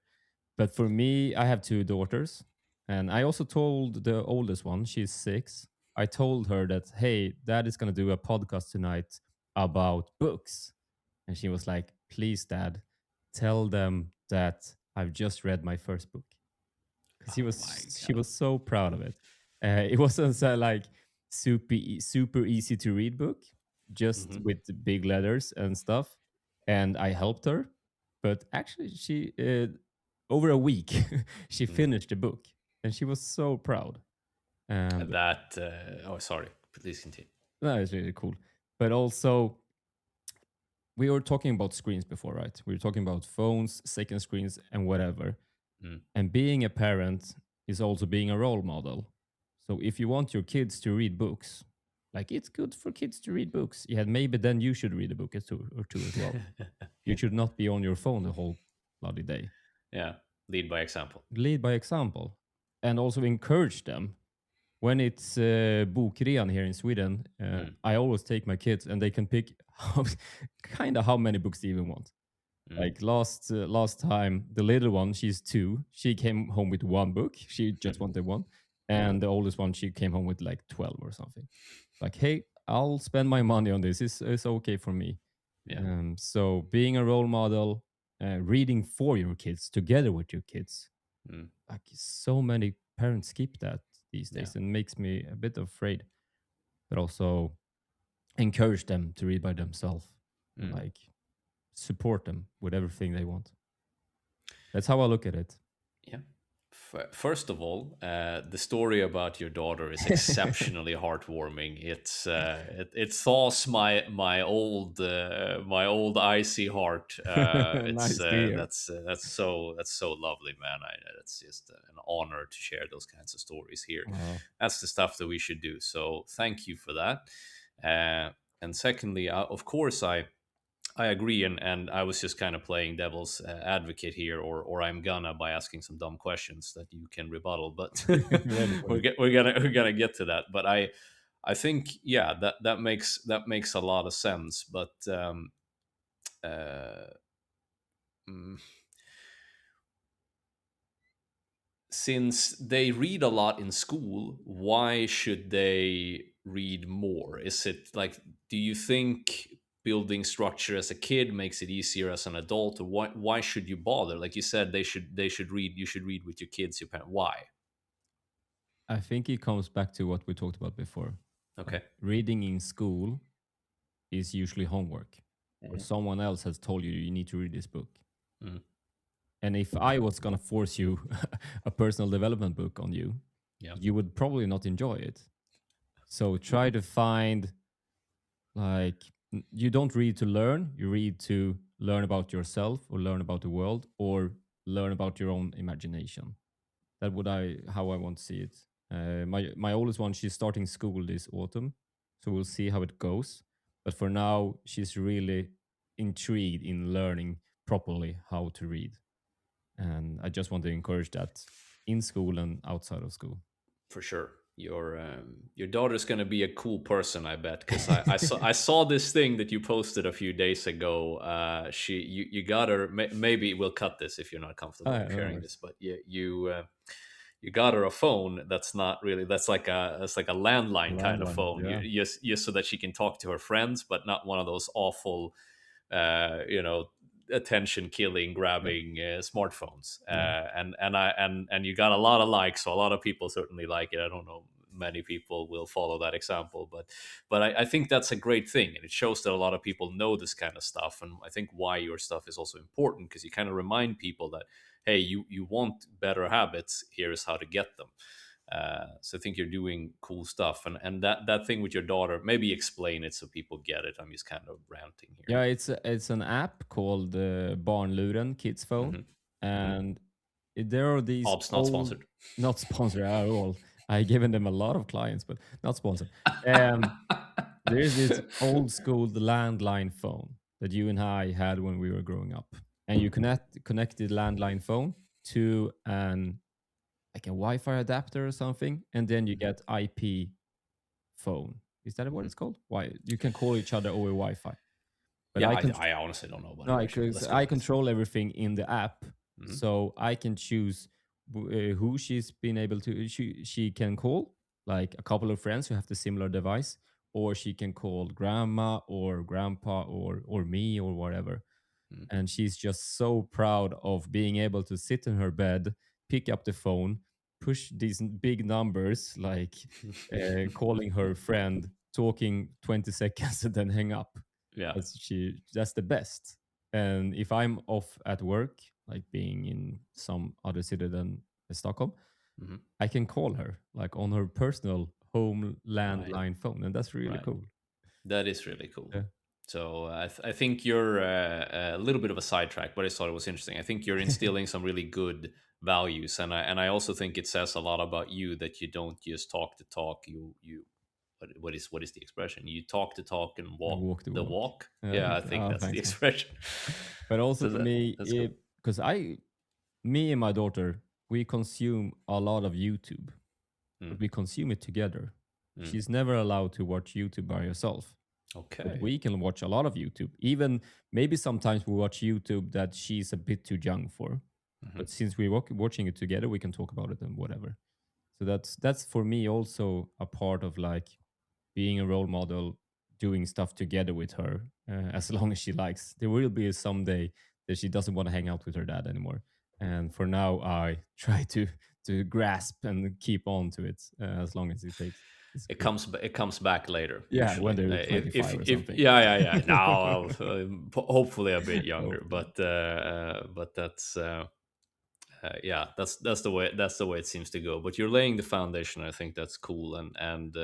But for me, I have two daughters, and I also told the oldest one, she's 6. I told her that, hey, dad is going to do a podcast tonight about books. And she was like, please, dad, tell them that I've just read my first book. Because Oh my she god. was so proud of it. It wasn't like super easy to read book, just Hmm. with the big letters and stuff. And I helped her, but actually, she over a week she Mm. finished the book, and she was so proud. And That oh, sorry, please continue. that is really cool. But also, we were talking about screens before, right? We were talking about phones, second screens, and whatever. Mm. And being a parent is also being a role model. So if you want your kids to read books, like it's good for kids to read books. Yeah, maybe then you should read a book or two as well. You Yeah. should not be on your phone the whole bloody day. Yeah, lead by example. Lead by example and also encourage them. When it's bokrean here in Sweden, Mm. I always take my kids and they can pick kind of how many books they even want. Mm. Like last time, the little one, she's 2. She came home with one book. She just wanted one, and the oldest one, she came home with like 12 or something. Like, hey, I'll spend my money on this. It's okay for me. Yeah. So being a role model, reading for your kids together with your kids, Mm. like so many parents skip that these Yeah. days, and makes me a bit afraid. But also encourage them to read by themselves, and Mm. like support them with everything they want. That's how I look at it. Yeah. First of all, the story about your daughter is exceptionally heartwarming. It thaws my old icy heart. It's Nice to hear. that's so lovely, man. It's just an honor to share those kinds of stories here. Wow. That's the stuff that we should do. So thank you for that. And secondly, of course, I agree, and I was just kind of playing devil's advocate here, or I'm gonna by asking some dumb questions that you can rebuttal, but Ready for it. we're gonna get to that. But I think yeah, that makes a lot of sense. But uh, mm, since they read a lot in school, why should they read more? Is it like, do you think building structure as a kid makes it easier as an adult, or why should you bother? Like you said, they should read. You should read with your kids, your parent. Why? I think it comes back to what we talked about before. Like Okay. reading in school is usually homework, or Hmm. someone else has told you you need to read this book. Mm. And if I was gonna force you a personal development book on you, Yeah. you would probably not enjoy it. So try to find like you don't read to learn, you read to learn about yourself or learn about the world or learn about your own imagination. That would I how I want to see it. My oldest one, she's starting school this autumn, so we'll see how it goes. But for now, she's really intrigued in learning properly how to read, and I just want to encourage that in school and outside of school. For sure. Your daughter's gonna be a cool person, I bet, because I saw this thing that you posted a few days ago. You got her. Maybe we'll cut this if you're not comfortable Yeah, no sharing worries. this, but you got her a phone that's not really, that's like a landline kind of Landline, phone. yeah, Just so that she can talk to her friends, but not one of those awful, you know, attention killing yeah, grabbing smartphones. yeah. And you got a lot of likes, so a lot of people certainly like it. I don't know, many people will follow that example, but I think that's a great thing, and it shows that a lot of people know this kind of stuff. And I think why your stuff is also important, because you kind of remind people that, hey, you want better habits, here's how to get them. So I think you're doing cool stuff, and that thing with your daughter, maybe explain it so people get it. I'm just kind of ranting here. Yeah, it's an app called Barnluren Kids Phone, Hmm. Hmm. and there are these Obs not old, sponsored. not sponsored at all. I given them a lot of clients, but not sponsored. Um, there is this old school landline phone that you and I had when we were growing up, and you connect the landline phone to an like a Wi-Fi adapter or something, and then you get IP phone. Is that what Mhm. it's called? Why you can call each other over Wi-Fi, but Yeah, I I, can I honestly don't know, but no, anyway, sure. because Let's go I with this. control everything in the app. Hmm. So I can choose who she's been able to she can call, like a couple of friends who have the similar device, or she can call grandma or grandpa or me or whatever. Mm. And she's just so proud of being able to sit in her bed, pick up the phone, push these big numbers, like calling her friend, talking 20 seconds, and then hang up. Yeah. That's the best. And if I'm off at work, like being in some other city than Stockholm, Hmm. I can call her like on her personal home Right. landline phone, and that's really Right. cool. That is really cool. Yeah. So I think you're a little bit of a sidetrack, but I thought it was interesting. I think you're instilling some really good values, and I also think it says a lot about you that you don't just talk the talk. You what is the expression? You talk the talk and And walk walk the the walk. walk. Yeah. Yeah, I think Oh, that's the thanks, man. expression. But also So for me, that's cool. because me and my daughter, we consume a lot of YouTube, Mm, but we consume it together. mm. She's never allowed to watch YouTube by herself, but Okay. we can watch a lot of YouTube. Even maybe sometimes we watch YouTube that she's a bit too young for. Hmm. But since we're watching it together, we can talk about it and whatever. So that's for me also a part of like being a role model, doing stuff together with her, as long as she likes. There will be someday that she doesn't want to hang out with her dad anymore, and for now, I try to grasp and keep on to it as long as it takes. It's good. It comes back later Yeah, when usually. they're 25 or If something. yeah, now hopefully a bit younger, Hopefully, but that's yeah, that's the way it seems to go. But you're laying the foundation. I think that's cool, and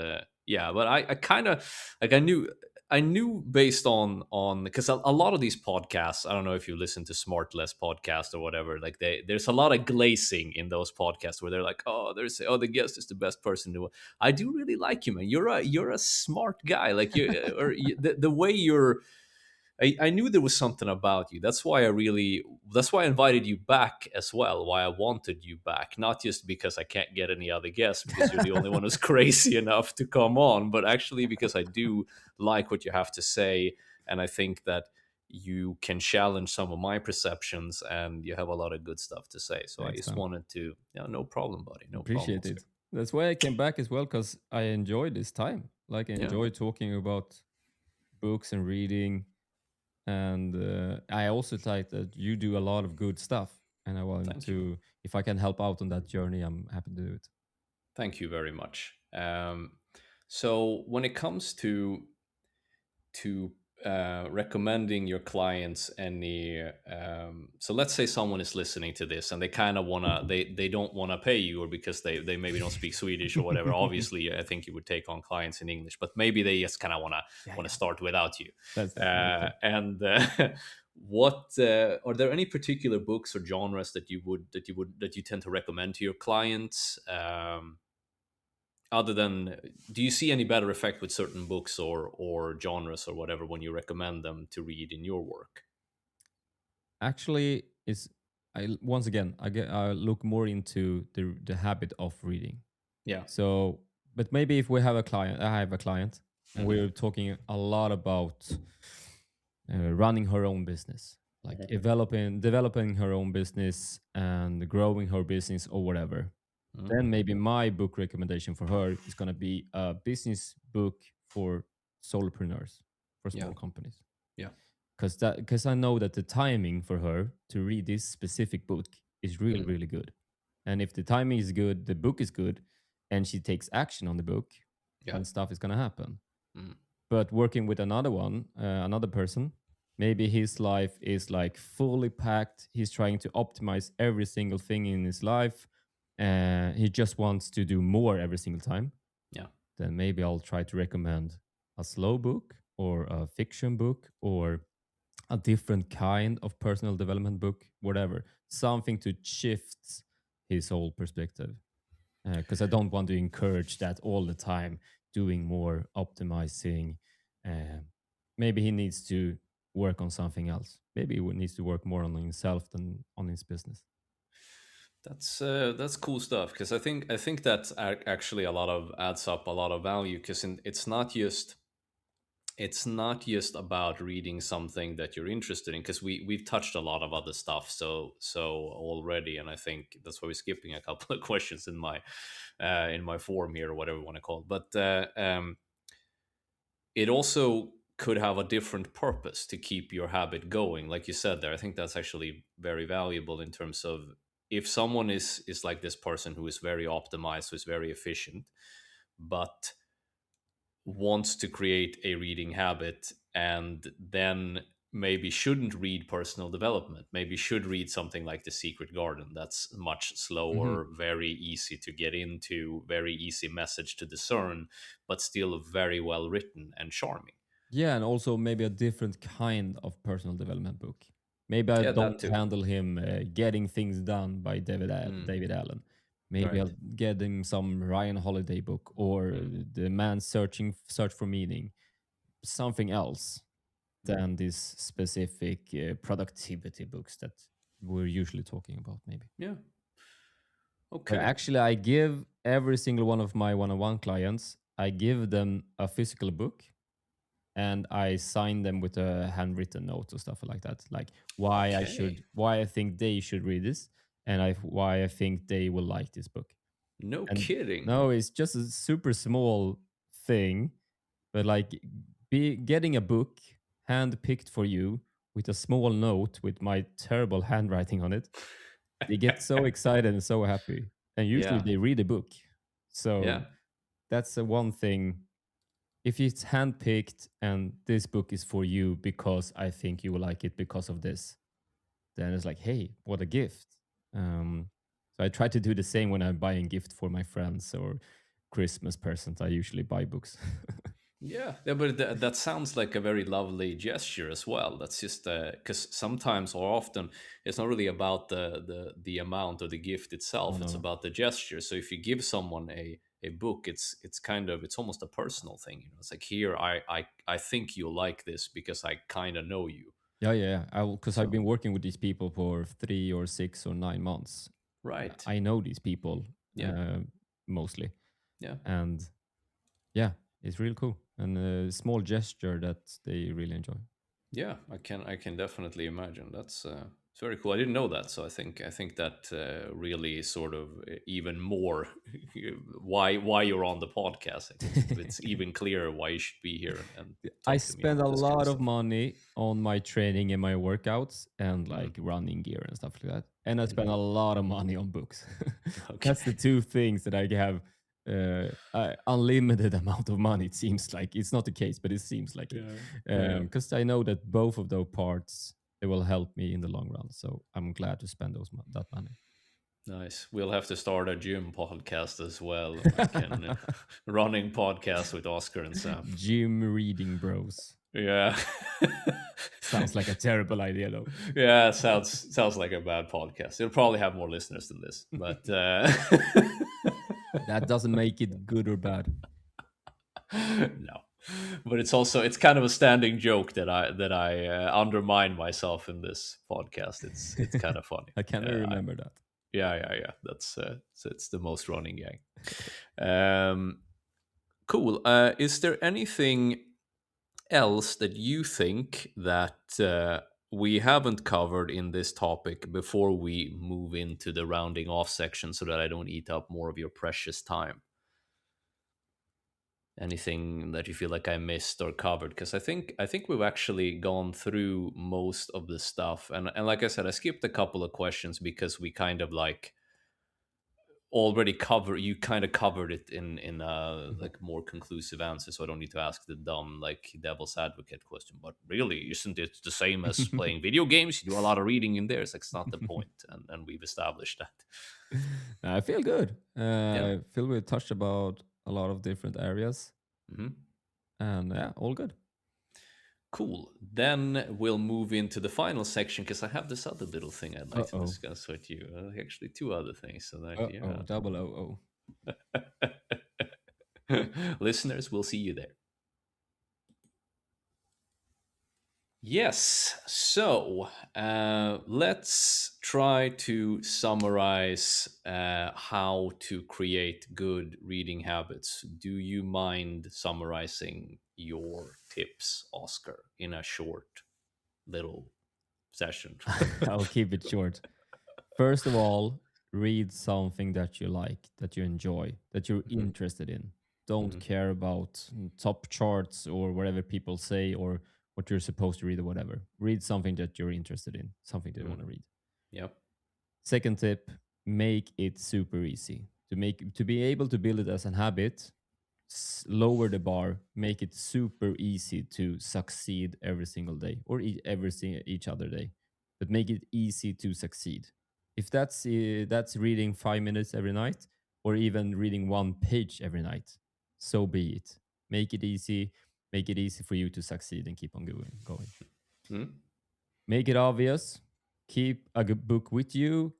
yeah, but I kind of like I knew based on because a lot of these podcasts, I don't know if you listen to Smart Less podcast or whatever, like there's a lot of glazing in those podcasts where they're like, oh, the guest is the best person to. I do really like you, man. You're a smart guy. Like the way you're I knew there was something about you. That's why I invited you back as well. Why I wanted you back, not just because I can't get any other guests because you're the only one who's crazy enough to come on, but actually because I do like what you have to say, and I think that you can challenge some of my perceptions, and you have a lot of good stuff to say. So I thanks, just man. wanted to, yeah, no problem, buddy, no problem, Appreciate Oscar. it. That's why I came back as well, because I enjoy this time. Like, I Yeah, enjoy talking about books and reading. And I also like that you do a lot of good stuff. And I want thank you. to, if I can help out on that journey, I'm happy to do it. Thank you very much. So when it comes to recommending your clients any so let's say someone is listening to this and they kind of wanna they don't want to pay you, or because they maybe don't speak Swedish or whatever. Obviously I think you would take on clients in English, but maybe they just kind of Yeah, want to yeah. start without you. That's definitely true. And what are there any particular books or genres that you tend to recommend to your clients, other than, do you see any better effect with certain books or genres or whatever when you recommend them to read in your work? Actually, it's once again I look more into the habit of reading. Yeah. So, but maybe if we have a client, I have a client, and Hmm. we're talking a lot about running her own business, like Hmm. developing her own business and growing her business or whatever. Hmm. Then maybe my book recommendation for her is going to be a business book for solopreneurs, for Yeah. small companies, Yeah. because I know that the timing for her to read this specific book is really Mm. really good. And if the timing is good, the book is good, and she takes action on the book, Yeah. then stuff is going to happen. Mm. But working with another person, maybe his life is like fully packed. He's trying to optimize every single thing in his life. He just wants to do more every single time. Yeah. Then maybe I'll try to recommend a slow book or a fiction book or a different kind of personal development book, whatever, something to shift his whole perspective. Because I don't want to encourage that all the time, doing more, optimizing. Uh, Maybe he needs to work on something else. Maybe he needs to work more on himself than on his business. That's cool stuff, because I think that's actually a lot of adds up a lot of value, because it's not just it's not just about reading something that you're interested in, because we've touched a lot of other stuff already, and I think that's why we're skipping a couple of questions in my form here, or whatever you want to call it. But it also could have a different purpose to keep your habit going, like you said there. I think that's actually very valuable in terms of, if someone is like this person who is very optimized, who is very efficient, but wants to create a reading habit, and then maybe shouldn't read personal development, maybe should read something like The Secret Garden, that's much Hmm. slower, very easy to get into, very easy message to discern, but still very well written and charming. Yeah, and also maybe a different kind of personal development book. Maybe I Yeah, that don't too. handle him Getting Things Done by Mm, David Allen. Maybe right. I'll get him some Ryan Holiday book, or Mm, The Man Search for Meaning, something else mm. than these specific productivity books that we're usually talking about, maybe. Yeah. But Okay. actually, I give every single one of my one-on-one clients, I give them a physical book, and I sign them with a handwritten note or stuff like that, like Okay. why I think they should read this, and why I think they will like this book. No And kidding. no, it's just a super small thing, but like be getting a book hand-picked for you with a small note with my terrible handwriting on it, they get so excited and so happy. And usually Yeah. they read a book. Yeah. So that's the one thing. If it's handpicked and this book is for you because I think you will like it because of this, then it's like, hey, what a gift. So I try to do the same when I'm buying gift for my friends or Christmas present. I usually buy books. Yeah, yeah, but that sounds like a very lovely gesture as well. That's just because sometimes or often it's not really about the amount or the gift Oh itself. no, It's no. about the gesture. So if you give someone a book, it's kind of, it's almost a personal thing. You know, it's like, here, I think you'll like this because I kind of know you. Yeah, yeah, yeah. Because I've So been working with these people for 3 or 6 or 9 months. right, I know these people yeah, mostly, yeah. and yeah, it's really cool and a small gesture that they really enjoy. Yeah, I can definitely imagine. That's it's very cool. I didn't know that, so I think that really sort of even more why you're on the podcast. Like it's even clearer why you should be here and I talk to me spend about a this kind of lot of stuff. money on my training and my workouts and Mm, like running gear and stuff like that. And I spend hmm. a lot of money on books. Okay. That's the two things that I have unlimited amount of money. It seems like it's not the case, but it seems like it. Yeah. Yeah. Because I know that both of those parts they will help me in the long run. So I'm glad to spend that money. Nice. We'll have to start a gym podcast as well. I can running podcast with Oscar and Sam. Gym reading bros. Yeah. Sounds like a terrible idea though. Yeah, sounds like a bad podcast. It'll probably have more listeners than this, but That doesn't make it good or bad. no. But it's kind of a standing joke that I undermine myself in this podcast. It's kind of funny. I cannot I, remember that. yeah, yeah, yeah. That's so it's the most running gang. Um, cool. Is there anything else that you think that we haven't covered in this topic before we move into the rounding off section, so that I don't eat up more of your precious time? Anything that you feel like I missed or covered? Because I think we've actually gone through most of the stuff, and like I said, I skipped a couple of questions because we kind of like already cover you kind of covered it in Mhm. like more conclusive answer, so I don't need to ask the dumb like devil's advocate question. But really, isn't it the same as playing video games? You do a lot of reading in there. It's like, it's not the point, and we've established that. I feel good. Yeah. I feel we touched about a lot of different areas, Hmm. and yeah, all good. Cool. Then we'll move into the final section, because I have this other little thing I'd like Uh to oh. discuss with you. Actually, two other things. So that, Oh, double oh. listeners, we'll see you there. Yes. So let's try to summarize how to create good reading habits. Do you mind summarizing your tips, Oscar, in a short little session? I'll keep it short. First of all, read something that you like, that you enjoy, that you're Hmm. interested in. Don't Hmm. care about top charts or whatever people say or what you're supposed to read or whatever. Read something that you're interested in, something that you Hmm. want to read. Yep. Second tip, make it super easy. To be able to build it as an habit, lower the bar, make it super easy to succeed every single day or each other day, but make it easy to succeed. If that's reading 5 minutes every night or even reading one page every night, so be it. Make it easy. Make it easy for you to succeed and keep on going. Mm. Make it obvious. Keep a good book with you.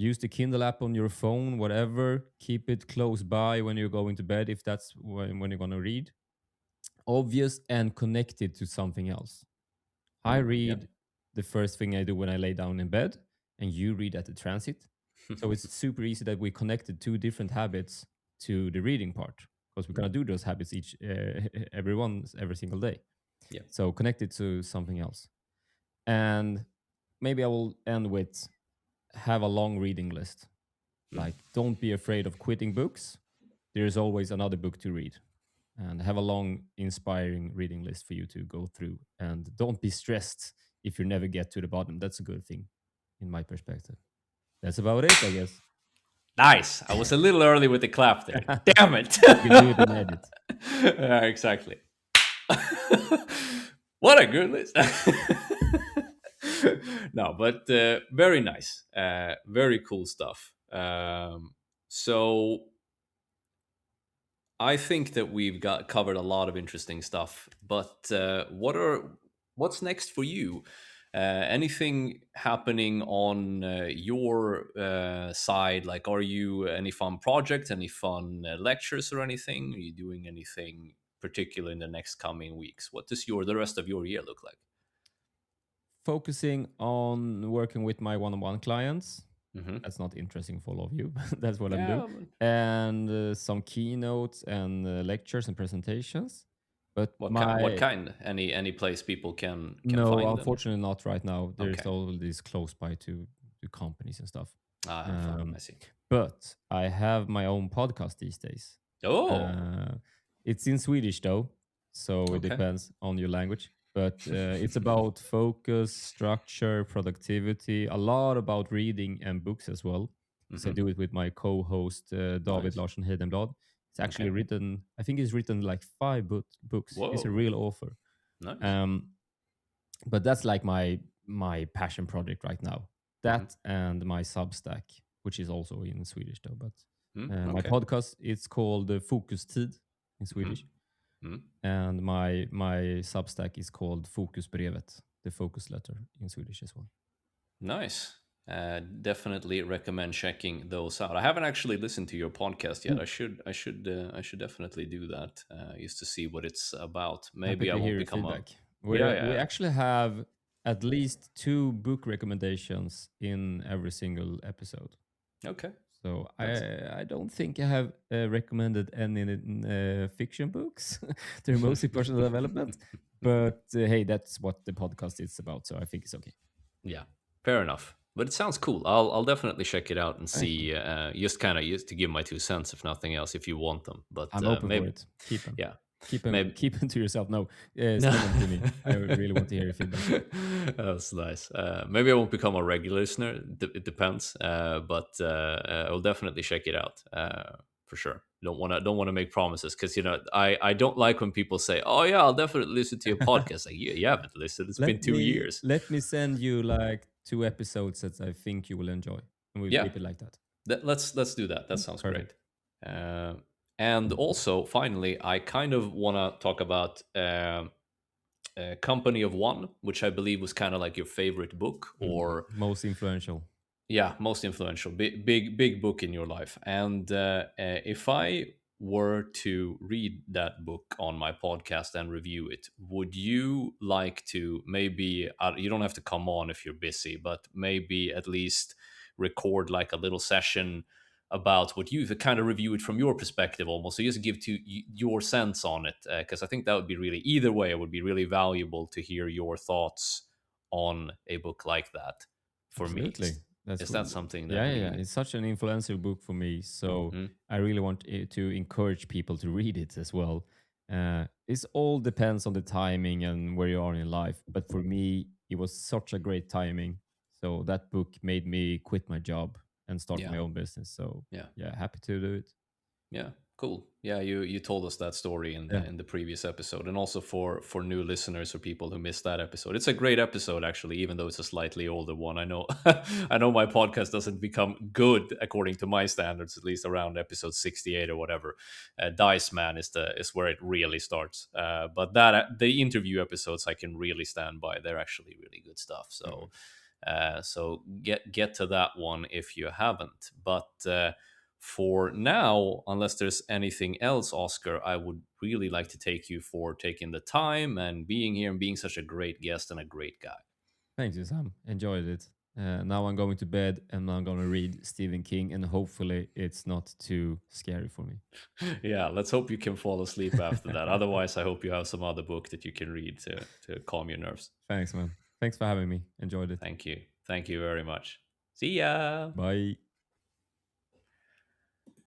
Use the Kindle app on your phone, whatever. Keep it close by when you're going to bed, if that's when you're going to read. Obvious and connected to something else. I Mm. Yep. read the first thing I do when I lay down in bed, and you read at the transit. So it's super easy that we connected two different habits to the reading part because we're gonna Mm. do those habits each every single day. Yep. So connected to something else. And maybe I will end with have a long reading list. Mm. Like, don't be afraid of quitting books. There's always another book to read. And have a long, inspiring reading list for you to go through. And don't be stressed if you never get to the bottom. That's a good thing, in my perspective. That's about it, I guess. Nice. I was a little early with the clap there. Damn it. You can do it in edit. Yeah, exactly. What a good list. No, but very nice. Very cool stuff. So I think that we've got covered a lot of interesting stuff. But what's next for you? Anything happening on your side? Like, are you any fun projects, any fun lectures, or anything? Are you doing anything particular in the next coming weeks? What does the rest of your year look like? Focusing on working with my one-on-one clients. Hmm. That's not interesting for all of you, but that's what I'm doing. Yeah. And some keynotes and lectures and presentations. But What kind? What my kind? Any place people can no, find them? unfortunately, not right now. There's Okay. all these close by to companies and stuff. Fine. Um, I see. but I have my own podcast these days. Oh. Uh, it's in Swedish though, so it Okay. depends on your language. But it's about focus, structure, productivity, a lot about reading and books as well. Because I Hmm. do it with my co-host David Nice. Larsson Heidenblad. It's actually Okay. written. I think he's written like five books. He's a Whoa. real author. Nice. Um, but that's like my passion project right now. Hmm. That and my Substack, which is also in Swedish though. But Mm, my okay. podcast it's called Fokustid in Hmm. Swedish, Mm. and my Substack is called Fokusbrevet, the focus letter in Swedish as well. Nice. Definitely recommend checking those out. I haven't actually listened to your podcast yet. Ooh, I should definitely do that just to see what it's about. happy Maybe I to hear won't your become a. feedback. Yeah, We yeah. actually have at least two book recommendations in every single episode. Okay. So That's I don't think I have recommended any fiction books. They're mostly personal development. But hey, that's what the podcast is about. So I think it's okay. Yeah, fair enough. But it sounds cool. I'll definitely check it out and Thank you. see. Just kind of just to give my 2 cents, if nothing else, if you want them. But I'm open for maybe, it. Keep them. yeah, Keep them. maybe. Keep them to yourself. No, No. send them to me. I really want to hear your feedback. That's nice. Maybe I won't become a regular listener. It depends. But I'll definitely check it out for sure. Don't want to make promises because I don't like when people say, "Oh yeah, I'll definitely listen to your podcast." Like you haven't listened. It's been let 2 years. me send you like two episodes that I think you will enjoy, and we'll Yeah, keep it like that. let's do that. That sounds great. Perfect. Uh, and also, finally, I kind of want to talk about Company of One, which I believe was kind of like your favorite book, or Most influential. yeah, most influential, big book in your life. And if I were to read that book on my podcast and review it, would you like to maybe, you don't have to come on if you're busy, but maybe at least record like a little session about what you kind of review it from your perspective almost, so just give to your sense on it, because I think that would be really, either way it would be really valuable to hear your thoughts on a book like that. For me, Absolutely. That's is that something that yeah, yeah, yeah. we It's such an influential book for me. So Mhm. I really want to encourage people to read it as well. It all depends on the timing and where you are in life. But for me, it was such a great timing. So that book made me quit my job and start Yeah, my own business. So yeah. yeah, happy to do it. Yeah, cool. Yeah, you told us that story Yeah. in the previous episode, and also for new listeners or people who missed that episode, it's a great episode actually, even though it's a slightly older one. I know, I know my podcast doesn't become good according to my standards, at least around episode 68 or whatever. Dice Man is where it really starts. But that the interview episodes I can really stand by. They're actually really good stuff. Mm. So get to that one if you haven't. But for now, unless there's anything else, Oscar, I would really like to take you for taking the time and being here and being such a great guest and a great guy. Thank you, Sam. Enjoyed it. Now I'm going to bed and I'm going to read Stephen King, and hopefully it's not too scary for me. Yeah, let's hope you can fall asleep after that. Otherwise, I hope you have some other book that you can read to calm your nerves. Thanks, man. Thanks for having me. Enjoyed it. Thank you. Thank you very much. See ya. Bye.